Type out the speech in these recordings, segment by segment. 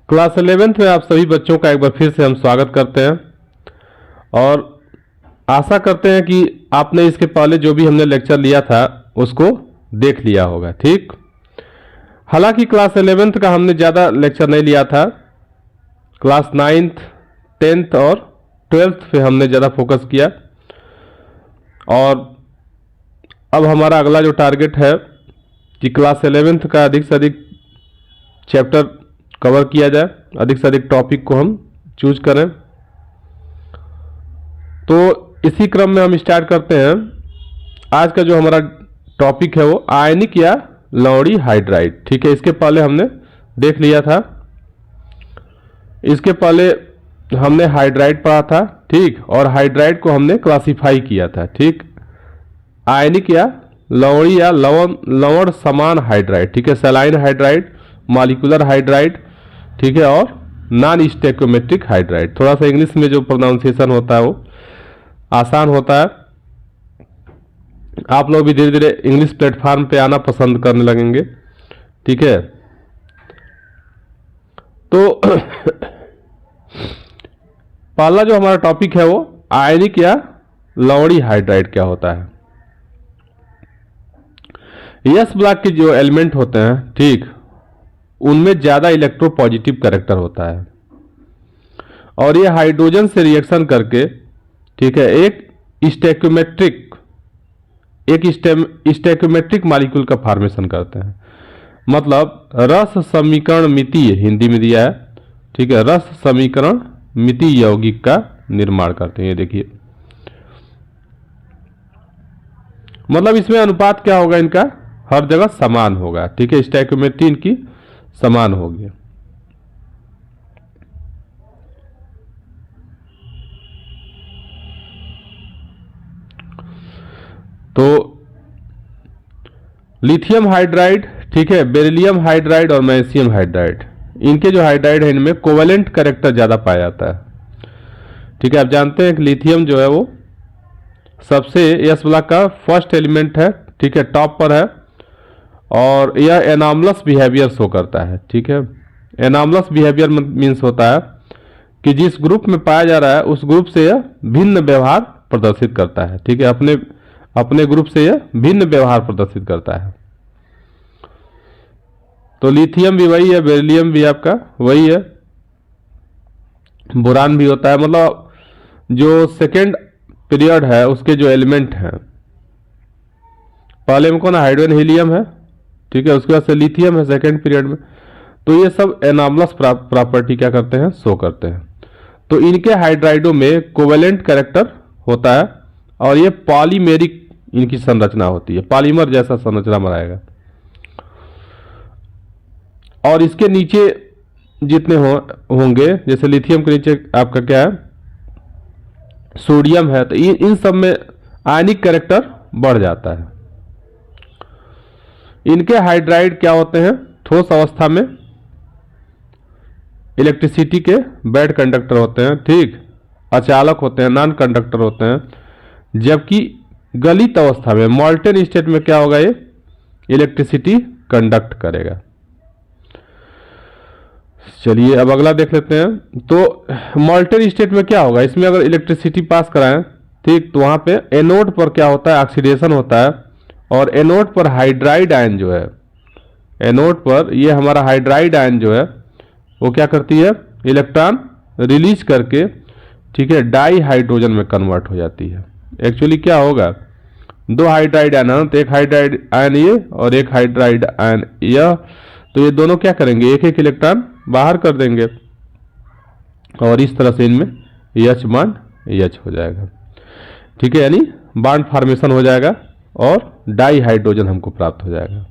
Class 11th में आप सभी बच्चों का एक बार फिर से हम स्वागत करते हैं और आशा करते हैं कि आपने इसके पहले जो भी हमने लेक्चर लिया था उसको देख लिया होगा। ठीक, हालांकि क्लास 11th का हमने ज़्यादा लेक्चर नहीं लिया था। क्लास 9th 10th और 12th पे हमने ज़्यादा फोकस किया और अब हमारा अगला जो टारगेट है कि क्लास 11th का अधिक से अधिक चैप्टर कवर किया जाए, अधिक से अधिक टॉपिक को हम चूज करें। तो इसी क्रम में हम स्टार्ट करते हैं। आज का जो हमारा टॉपिक है वो आयनिक या लवणीय हाइड्राइड। ठीक है, इसके पहले हमने देख लिया था, इसके पहले हमने हाइड्राइड पढ़ा था। ठीक, और हाइड्राइड को हमने क्लासिफाई किया था। ठीक, आयनिक या लवणीय या लवण समान हाइड्राइड। ठीक है, सलाइन हाइड्राइड, मॉलिक्यूलर हाइड्राइड, ठीक है, और नॉन स्टेक्योमेट्रिक हाइड्राइड। थोड़ा सा इंग्लिश में जो प्रोनाउंसिएशन होता है वो आसान होता है। आप लोग भी धीरे धीरे इंग्लिश प्लेटफॉर्म पे आना पसंद करने लगेंगे। ठीक है, तो पहला जो हमारा टॉपिक है वो आयनिक या लवणीय हाइड्राइड क्या होता है। यस ब्लॉक के जो एलिमेंट होते हैं, ठीक, उनमें ज्यादा इलेक्ट्रोपॉजिटिव कैरेक्टर होता है और ये हाइड्रोजन से रिएक्शन करके, ठीक है, एक स्टेक्योमेट्रिक मॉलिक्यूल का फॉर्मेशन करते हैं। मतलब रस समीकरण मितीय, हिंदी में दिया है, ठीक है, रस समीकरण मितीय यौगिक का निर्माण करते हैं। ये देखिए, मतलब इसमें अनुपात क्या होगा, इनका हर जगह समान होगा। ठीक है, स्टेक्योमेट्री इनकी समान हो गया। तो लिथियम हाइड्राइड, ठीक है, बेरिलियम हाइड्राइड और मैग्नीशियम हाइड्राइड, इनके जो हाइड्राइड है इनमें कोवेलेंट कैरेक्टर ज्यादा पाया जाता है। ठीक है, आप जानते हैं कि लिथियम जो है वो सबसे एस ब्लॉक का फर्स्ट एलिमेंट है। ठीक है, टॉप पर है और यह एनामलस बिहेवियर शो करता है। ठीक है, एनामलस बिहेवियर मीन्स होता है कि जिस ग्रुप में पाया जा रहा है उस ग्रुप से यह भिन्न व्यवहार प्रदर्शित करता है। ठीक है, अपने ग्रुप से यह भिन्न व्यवहार प्रदर्शित करता है। तो लिथियम भी वही है, बेरिलियम भी आपका वही है, बोरान भी होता है। मतलब जो सेकेंड पीरियड है उसके जो एलिमेंट हैं, पहले में कौन है, हाइड्रोजन हीलियम है, ठीक है, उसके बाद से लिथियम है सेकेंड पीरियड में। तो ये सब एनामलस प्रॉपर्टी क्या करते हैं, शो करते हैं। तो इनके हाइड्राइडों में कोवेलेंट कैरेक्टर होता है और ये पॉलीमेरिक इनकी संरचना होती है, पॉलीमर जैसा संरचना बनाएगा। और इसके नीचे जितने होंगे, जैसे लिथियम के नीचे आपका क्या है, सोडियम है, तो इन सब में आयनिक कैरेक्टर बढ़ जाता है। इनके हाइड्राइड क्या होते हैं, ठोस अवस्था में इलेक्ट्रिसिटी के बैड कंडक्टर होते हैं। ठीक, अचालक होते हैं, नॉन कंडक्टर होते हैं। जबकि गलित अवस्था में, मॉल्टेन स्टेट में क्या होगा, ये इलेक्ट्रिसिटी कंडक्ट करेगा। चलिए अब अगला देख लेते हैं। तो मॉल्टेन स्टेट में क्या होगा, इसमें अगर इलेक्ट्रिसिटी पास कराएं, ठीक, तो वहां पे एनोड पर क्या होता है, ऑक्सीडेशन होता है और एनोड पर हाइड्राइड आयन जो है, एनोड पर ये हमारा हाइड्राइड आयन जो है वो क्या करती है, इलेक्ट्रॉन रिलीज करके, ठीक है, डाई हाइड्रोजन में कन्वर्ट हो जाती है। एक्चुअली क्या होगा, दो हाइड्राइड आयन है, तो एक हाइड्राइड आयन ये और एक हाइड्राइड आयन यह, तो ये दोनों क्या करेंगे, एक एक इलेक्ट्रॉन बाहर कर देंगे और इस तरह से इनमें H बॉन्ड H हो जाएगा। ठीक है, यानी बॉन्ड फॉर्मेशन हो जाएगा और डाई हाइड्रोजन हमको प्राप्त हो जाएगा।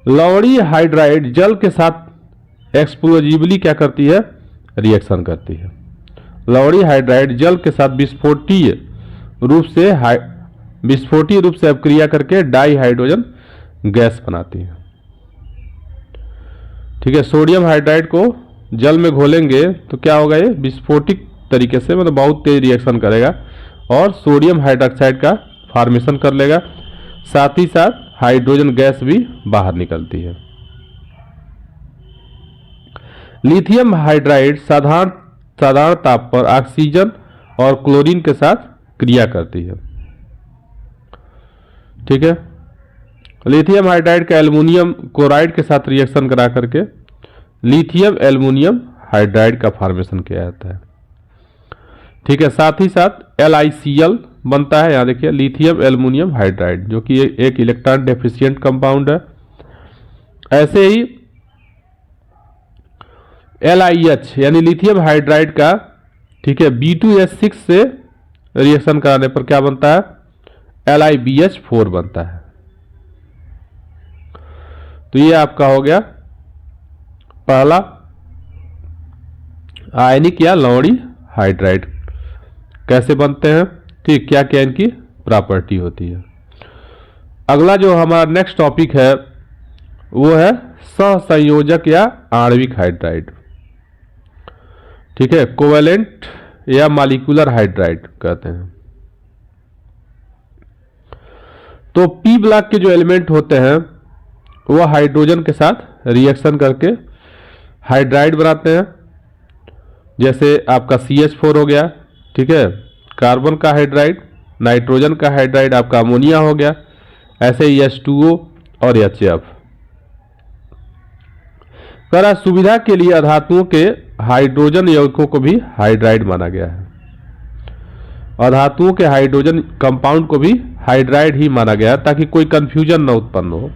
लवणीय हाइड्राइड जल के साथ एक्सप्लोजिवली क्या करती है, रिएक्शन करती है। लवणीय हाइड्राइड जल के साथ विस्फोटीय रूप से अपक्रिया करके डाई हाइड्रोजन गैस बनाती है। ठीक है, सोडियम हाइड्राइड को जल में घोलेंगे तो क्या होगा, ये विस्फोटिक तरीके से, मतलब बहुत तेज रिएक्शन करेगा और सोडियम हाइड्रोक्साइड का फॉर्मेशन कर लेगा। साथ ही साथ हाइड्रोजन गैस भी बाहर निकलती है। लिथियम हाइड्राइड साधारण ताप पर ऑक्सीजन और क्लोरीन के साथ क्रिया करती है। ठीक है, लिथियम हाइड्राइड का एल्युमिनियम क्लोराइड के साथ रिएक्शन करा करके लिथियम एल्युमिनियम हाइड्राइड का फॉर्मेशन किया जाता है। ठीक है, साथ ही साथ LiCl बनता है। यहाँ देखिए लिथियम एल्युमिनियम हाइड्राइड, जो कि एक इलेक्ट्रॉन डेफिशिएंट कंपाउंड है। ऐसे ही LiH यानी लिथियम हाइड्राइड का, ठीक है, B2S6 से रिएक्शन कराने पर क्या बनता है, LiBH4 बनता है। तो ये आपका हो गया पहला आयनिक या लवणीय हाइड्राइड कैसे बनते हैं, ठीक, क्या क्या इनकी प्रॉपर्टी होती है। अगला जो हमारा नेक्स्ट टॉपिक है वो है सहसंयोजक या आणविक हाइड्राइड। ठीक है, कोवेलेंट या मॉलिक्यूलर हाइड्राइड कहते हैं। तो पी ब्लॉक के जो एलिमेंट होते हैं वह हाइड्रोजन के साथ रिएक्शन करके हाइड्राइड बनाते हैं। जैसे आपका CH4 हो गया, ठीक है, कार्बन का हाइड्राइड, नाइट्रोजन का हाइड्राइड आपका अमोनिया हो गया, ऐसे ही H2O और HF। करा सुविधा के लिए अधातुओं के हाइड्रोजन यौगिकों को भी हाइड्राइड माना गया है। अधातुओं के हाइड्रोजन कंपाउंड को भी हाइड्राइड ही माना गया है ताकि कोई कंफ्यूजन न उत्पन्न हो।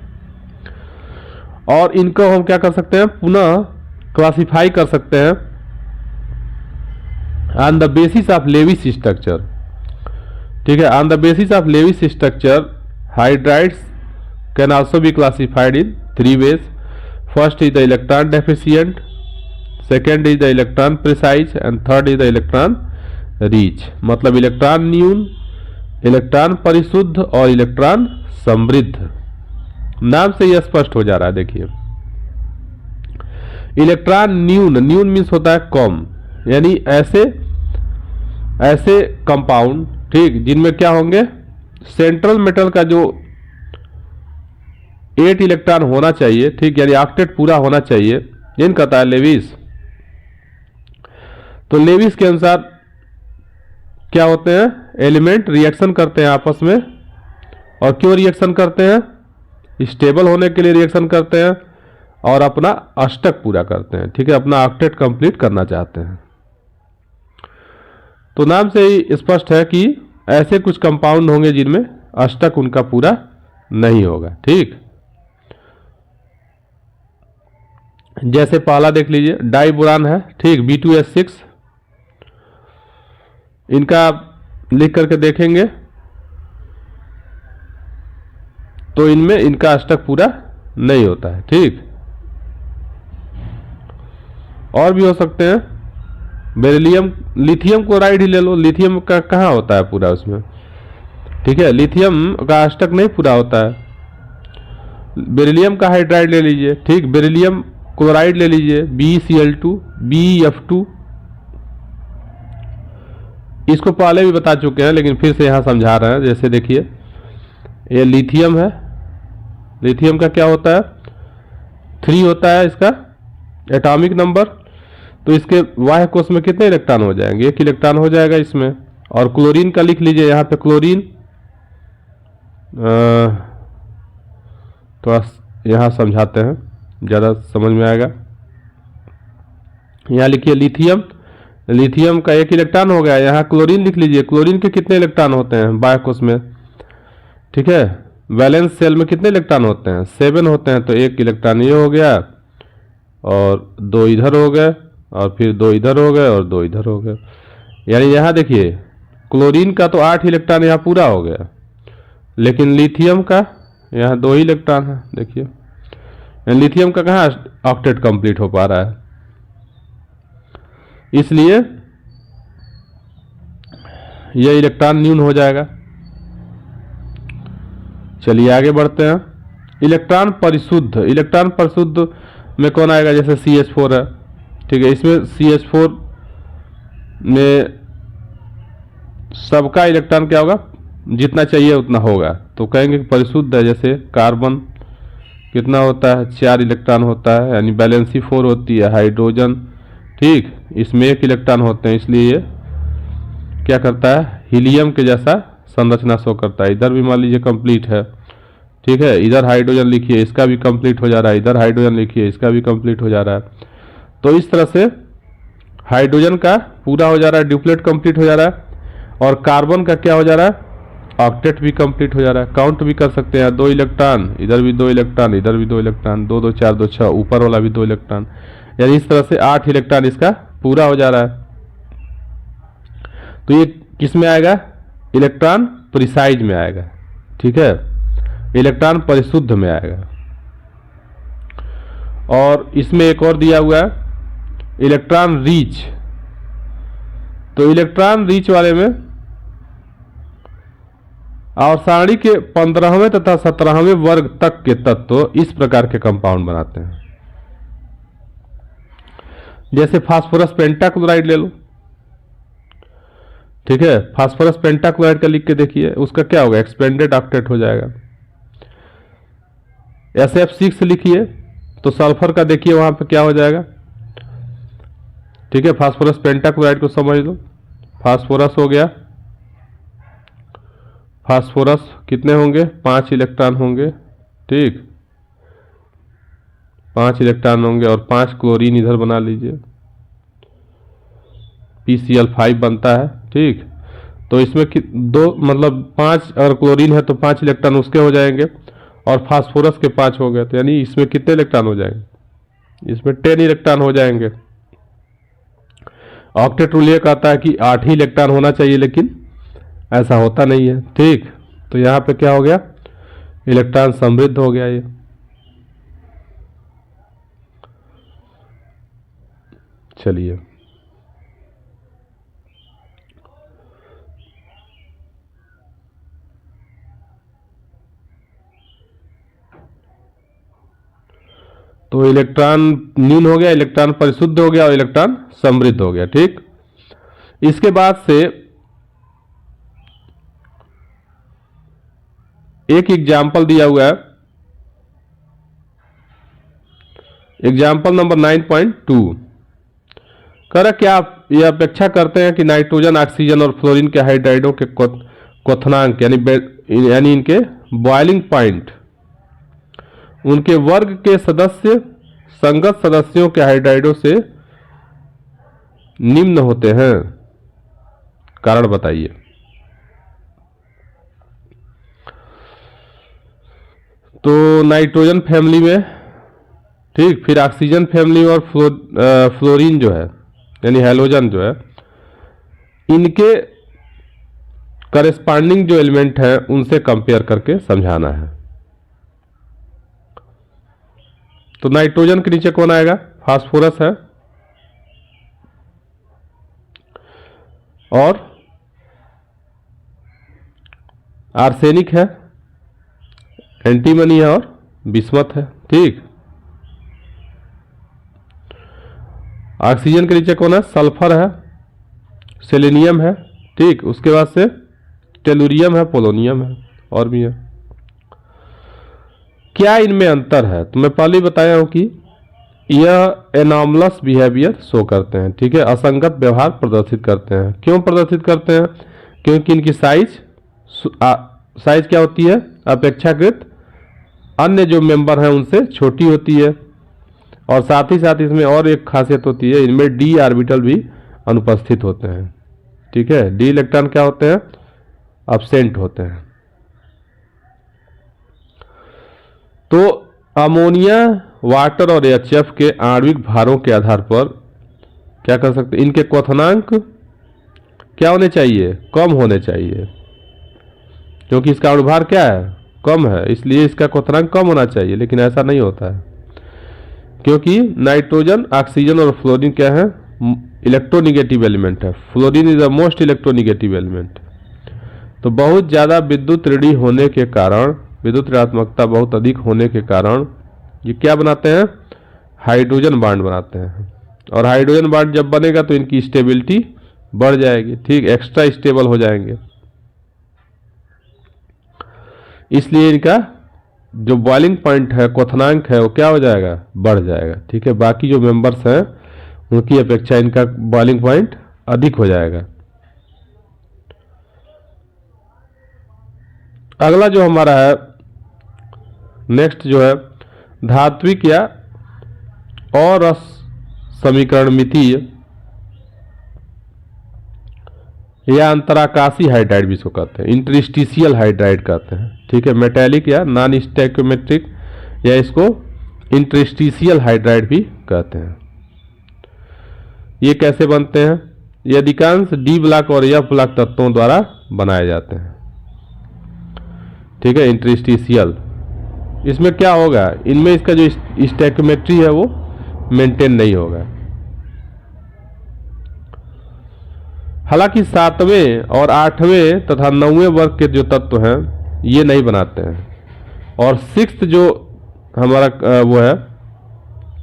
और इनको हम क्या कर सकते हैं, पुनः क्लासिफाई कर सकते हैं on the basis of Lewis structure. ठीक है, on the basis of Lewis structure hydrides can also be classified in 3 ways। First is the electron deficient, second is the electron precise and third is the electron rich. मतलब electron न्यून, electron परिशुद्ध और electron समृद्ध। नाम से यह स्पष्ट हो जा रहा है। देखिए इलेक्ट्रॉन न्यून, न्यून मीन्स होता है कम, यानी ऐसे कंपाउंड, ठीक, जिनमें क्या होंगे, सेंट्रल मेटल का जो 8 इलेक्ट्रॉन होना चाहिए, ठीक, यानी ऑक्टेट पूरा होना चाहिए, जिन कहता है लेविस। तो लेविस के अनुसार क्या होते हैं, एलिमेंट रिएक्शन करते हैं आपस में। और क्यों रिएक्शन करते हैं, स्टेबल होने के लिए रिएक्शन करते हैं और अपना अष्टक पूरा करते हैं। ठीक है, अपना ऑक्टेट कंप्लीट करना चाहते हैं। तो नाम से ही स्पष्ट है कि ऐसे कुछ कंपाउंड होंगे जिनमें अष्टक उनका पूरा नहीं होगा। ठीक, जैसे पहला देख लीजिए डाइबोरान है, ठीक, B2S6। इनका लिख करके देखेंगे तो इनमें इनका अष्टक पूरा नहीं होता है। ठीक, और भी हो सकते हैं, बेरिलियम, लिथियम क्लोराइड ही ले लो, लिथियम का कहाँ होता है पूरा उसमें। ठीक है, लिथियम का अष्टक नहीं पूरा होता है। बेरिलियम का हाइड्राइड ले लीजिए, ठीक, बेरिलियम क्लोराइड ले लीजिए, BeCl2, BeF2। इसको पहले भी बता चुके हैं लेकिन फिर से यहाँ समझा रहे हैं। जैसे देखिए ये लिथियम है, लिथियम का क्या होता है, 3 होता है इसका एटॉमिक नंबर। तो इसके बाह्य कोश में कितने इलेक्ट्रॉन हो जाएंगे, 1 इलेक्ट्रॉन हो जाएगा इसमें। और क्लोरीन का लिख लीजिए यहाँ पे, क्लोरीन थोड़ा यहाँ समझाते हैं, ज़्यादा समझ में आएगा। यहाँ लिखिए लिथियम, लिथियम का 1 इलेक्ट्रॉन हो गया। यहाँ क्लोरीन लिख लीजिए, क्लोरीन के कितने इलेक्ट्रॉन होते हैं बाह्य कोश में। ठीक है, वैलेंस सेल में कितने इलेक्ट्रॉन होते हैं, 7 होते हैं। तो 1 इलेक्ट्रॉन ये हो गया और 2 इधर हो गए और फिर 2 इधर हो गए और 2 इधर हो गए। यानी यहाँ देखिए क्लोरीन का तो 8 इलेक्ट्रॉन यहाँ पूरा हो गया, लेकिन लिथियम का यहाँ 2 ही इलेक्ट्रॉन है। देखिए लिथियम का कहाँ ऑक्टेट कंप्लीट हो पा रहा है, इसलिए यह इलेक्ट्रॉन न्यून हो जाएगा। चलिए आगे बढ़ते हैं। इलेक्ट्रॉन परिशुद्ध, इलेक्ट्रॉन परिशुद्ध में कौन आएगा, जैसे CH4 है। ठीक है, इसमें CH4 में सबका इलेक्ट्रॉन क्या होगा, जितना चाहिए उतना होगा। तो कहेंगे कि परिशुद्ध है। जैसे कार्बन कितना होता है, 4 इलेक्ट्रॉन होता है, यानी बैलेंसी 4 होती है। हाइड्रोजन ठीक, इसमें 1 इलेक्ट्रॉन होते हैं, इसलिए ये क्या करता है, हीलियम के जैसा संरचना शो करता है। इधर भी मान लीजिए कंप्लीट है, ठीक है, इधर हाइड्रोजन लिखिए, इसका भी कंप्लीट हो जा रहा है, इधर हाइड्रोजन लिखिए, इसका भी कंप्लीट हो जा रहा है। तो इस तरह से हाइड्रोजन का पूरा हो जा रहा है, ड्यूप्लेट कंप्लीट हो जा रहा है। और कार्बन का क्या हो जा रहा है, ऑक्टेट भी कंप्लीट हो जा रहा है। काउंट भी कर सकते हैं, 2 इलेक्ट्रॉन, इधर भी 2 इलेक्ट्रॉन, इधर भी 2 इलेक्ट्रॉन, 2 2 4 2 6, ऊपर वाला भी 2 इलेक्ट्रॉन, यानी इस तरह से 8 इलेक्ट्रॉन इसका पूरा हो जा रहा है। तो ये किस में आएगा, इलेक्ट्रॉन प्रिसाइज में आएगा, ठीक है, इलेक्ट्रॉन परिशुद्ध में आएगा। और इसमें एक और दिया हुआ है इलेक्ट्रॉन रीच। तो इलेक्ट्रॉन रीच वाले में और सारणी के 15वें तथा 17वें वर्ग तक के तत्व इस प्रकार के कंपाउंड बनाते हैं। जैसे फास्फोरस पेंटाक्लोराइड ले लो, ठीक है, फास्फोरस पेंटाक्लोराइड का लिख के देखिए, उसका क्या होगा, एक्सपेंडेड ऑक्टेट हो जाएगा। SF6 लिखिए तो सल्फर का देखिए वहां पे क्या हो जाएगा, ठीक है, फास्फोरस पेंटाक्लोराइड को समझ लो। फास्फोरस हो गया, फास्फोरस कितने होंगे, 5 इलेक्ट्रॉन होंगे, ठीक, 5 इलेक्ट्रॉन होंगे। और 5 क्लोरीन इधर बना लीजिए, PCl5 बनता है, ठीक। तो इसमें दो मतलब 5 अगर क्लोरीन है तो 5 इलेक्ट्रॉन उसके हो जाएंगे, और फास्फोरस के 5 हो गए, तो यानी इसमें कितने इलेक्ट्रॉन हो जाएंगे, इसमें 10 इलेक्ट्रॉन हो जाएंगे। ऑक्टेट रूल ये कहता है कि 8 ही इलेक्ट्रॉन होना चाहिए, लेकिन ऐसा होता नहीं है, ठीक। तो यहाँ पे क्या हो गया, इलेक्ट्रॉन समृद्ध हो गया ये। चलिए तो इलेक्ट्रॉन न्यून हो गया, इलेक्ट्रॉन परिशुद्ध हो गया और इलेक्ट्रॉन समृद्ध हो गया, ठीक। इसके बाद से एक एग्जाम्पल दिया हुआ है, एग्जाम्पल नंबर 9.2। कह रहा क्या आप यह अपेक्षा करते हैं कि नाइट्रोजन, ऑक्सीजन और फ्लोरीन के हाइड्राइडों के क्वथनांक यानी इनके बॉइलिंग पॉइंट उनके वर्ग के सदस्य संगत सदस्यों के हाइड्राइडों से निम्न होते हैं, कारण बताइए। तो नाइट्रोजन फैमिली में, ठीक, फिर ऑक्सीजन फैमिली और फ्लोरीन जो है यानी हैलोजन जो है, इनके करेस्पॉन्डिंग जो एलिमेंट है उनसे कंपेयर करके समझाना है। तो नाइट्रोजन के नीचे कौन आएगा, फास्फोरस है, और आर्सेनिक है, एंटीमनी है और बिस्मथ है, ठीक। ऑक्सीजन के नीचे कौन है, सल्फर है, सेलेनियम है, ठीक। उसके बाद से टेलुरियम है, पोलोनियम है, और भी है। क्या इनमें अंतर है, तो मैं पहले ही बताया हूं कि यह एनॉमलस बिहेवियर शो करते हैं, ठीक है, असंगत व्यवहार प्रदर्शित करते हैं। क्यों प्रदर्शित करते हैं, क्योंकि इनकी साइज क्या होती है, अपेक्षाकृत अन्य जो मेंबर हैं उनसे छोटी होती है। और साथ ही साथ इसमें और एक खासियत होती है, इनमें डी ऑर्बिटल भी अनुपस्थित होते हैं, ठीक है, डी इलेक्ट्रॉन क्या होते हैं, एब्सेंट होते हैं। तो अमोनिया, वाटर और HF के आणविक भारों के आधार पर क्या कर सकते हैं, इनके क्वथनांक क्या होने चाहिए, कम होने चाहिए, क्योंकि इसका अणुभार क्या है, कम है, इसलिए इसका क्वथनांक कम होना चाहिए। लेकिन ऐसा नहीं होता है, क्योंकि नाइट्रोजन, ऑक्सीजन और फ्लोरीन क्या है, इलेक्ट्रोनिगेटिव एलिमेंट है। Fluorine is the most electronegative element. तो बहुत ज़्यादा विद्युत ऋणी होने के कारण, विद्युत ऋणात्मकता बहुत अधिक होने के कारण ये क्या बनाते हैं, हाइड्रोजन बांड बनाते हैं। और हाइड्रोजन बांड जब बनेगा तो इनकी स्टेबिलिटी बढ़ जाएगी, ठीक, एक्स्ट्रा स्टेबल हो जाएंगे। इसलिए इनका जो बॉइलिंग पॉइंट है, क्वथनांक है, वो क्या हो जाएगा, बढ़ जाएगा। ठीक है, बाकी जो मेंबर्स हैं उनकी अपेक्षा इनका बॉइलिंग पॉइंट अधिक हो जाएगा। अगला जो हमारा है नेक्स्ट जो है धात्विक या अरस समीकरणमितीय या अंतराकाशी हाइड्राइड भी इसको कहते हैं, इंटरस्टिशियल हाइड्राइड कहते हैं। ठीक है, मेटेलिक या नॉन स्टैक्योमेट्रिक या इसको इंटरस्टिशियल हाइड्राइड भी कहते हैं। ये कैसे बनते हैं? ये अधिकांश डी ब्लॉक और एफ ब्लॉक तत्वों द्वारा बनाए जाते हैं। ठीक है, इंटरस्टिशियल, इसमें क्या होगा, इनमें इसका जो स्टैक्योमेट्री है वो मेंटेन नहीं होगा। हालांकि 7वें और 8वें तथा 9वें वर्ग के जो तत्व हैं ये नहीं बनाते हैं, और 6th जो हमारा वो है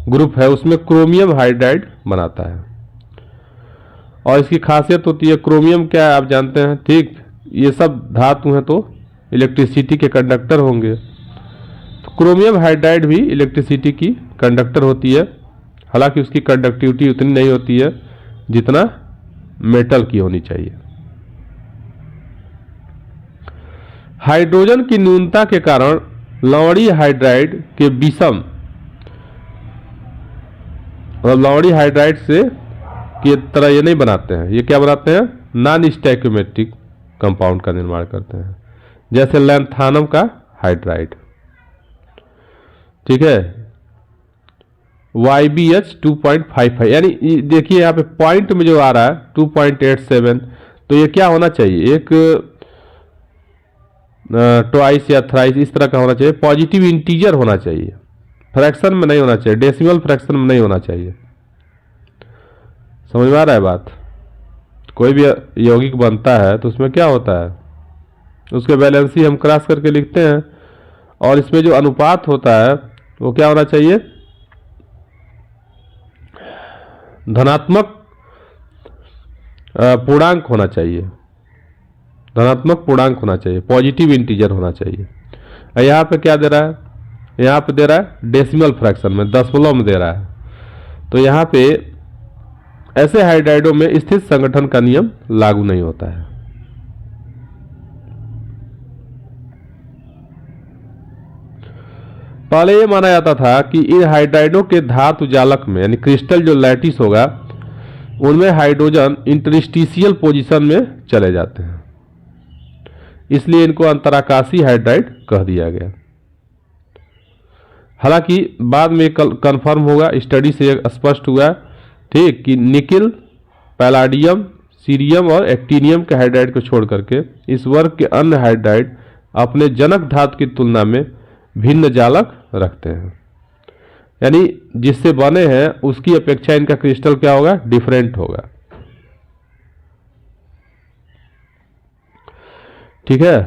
ग्रुप है उसमें क्रोमियम हाइड्राइड बनाता है। और इसकी खासियत होती है, क्रोमियम क्या है आप जानते हैं। ठीक, ये सब धातु हैं तो इलेक्ट्रिसिटी के कंडक्टर होंगे, तो क्रोमियम हाइड्राइड भी इलेक्ट्रिसिटी की कंडक्टर होती है। हालांकि उसकी कंडक्टिविटी उतनी नहीं होती है जितना मेटल की होनी चाहिए। हाइड्रोजन की न्यूनता के कारण लवणीय हाइड्राइड के विषम और लवणीय हाइड्राइड से की तरह ये नहीं बनाते हैं, ये क्या बनाते हैं, नॉन स्टैक्योमेट्रिक कंपाउंड का निर्माण करते हैं, जैसे लैंथानम का हाइड्राइड। ठीक है, YbH 2.55, यानी देखिए यहाँ पे पॉइंट में जो आ रहा है 2.87, तो ये क्या होना चाहिए, एक ट्वाइस या थ्राइस इस तरह का होना चाहिए, पॉजिटिव इंटीजर होना चाहिए, फ्रैक्शन में नहीं होना चाहिए, डेसिमल फ्रैक्शन में नहीं होना चाहिए। समझ में आ रहा है बात? कोई भी यौगिक बनता है तो उसमें क्या होता है, उसके वैलेंसी हम क्रॉस करके लिखते हैं, और इसमें जो अनुपात होता है वो क्या होना चाहिए, धनात्मक पूर्णांक होना चाहिए, धनात्मक पूर्णांक होना चाहिए, पॉजिटिव इंटीजर होना चाहिए। यहाँ पे क्या दे रहा है, यहाँ पे दे रहा है डेसिमल फ्रैक्शन में, दशमलव में दे रहा है। तो यहाँ पे ऐसे हाइड्राइडों में स्थित संगठन का नियम लागू नहीं होता है। पहले ये माना जाता था कि इन हाइड्राइडों के धातु जालक में, यानी क्रिस्टल जो लैटिस होगा, उनमें हाइड्रोजन इंटरस्टिशियल पोजीशन में चले जाते हैं, इसलिए इनको अंतराकाशी हाइड्राइड कह दिया गया। हालांकि बाद में कंफर्म होगा, स्टडी से स्पष्ट हुआ ठीक कि निकिल, पैलाडियम, सीरियम और एक्टिनियम के हाइड्राइड को छोड़ करके इस वर्ग के अन्य हाइड्राइड अपने जनक धातु की तुलना में भिन्न जालक रखते हैं, यानी जिससे बने हैं उसकी अपेक्षा इनका क्रिस्टल क्या होगा, डिफरेंट होगा। ठीक है।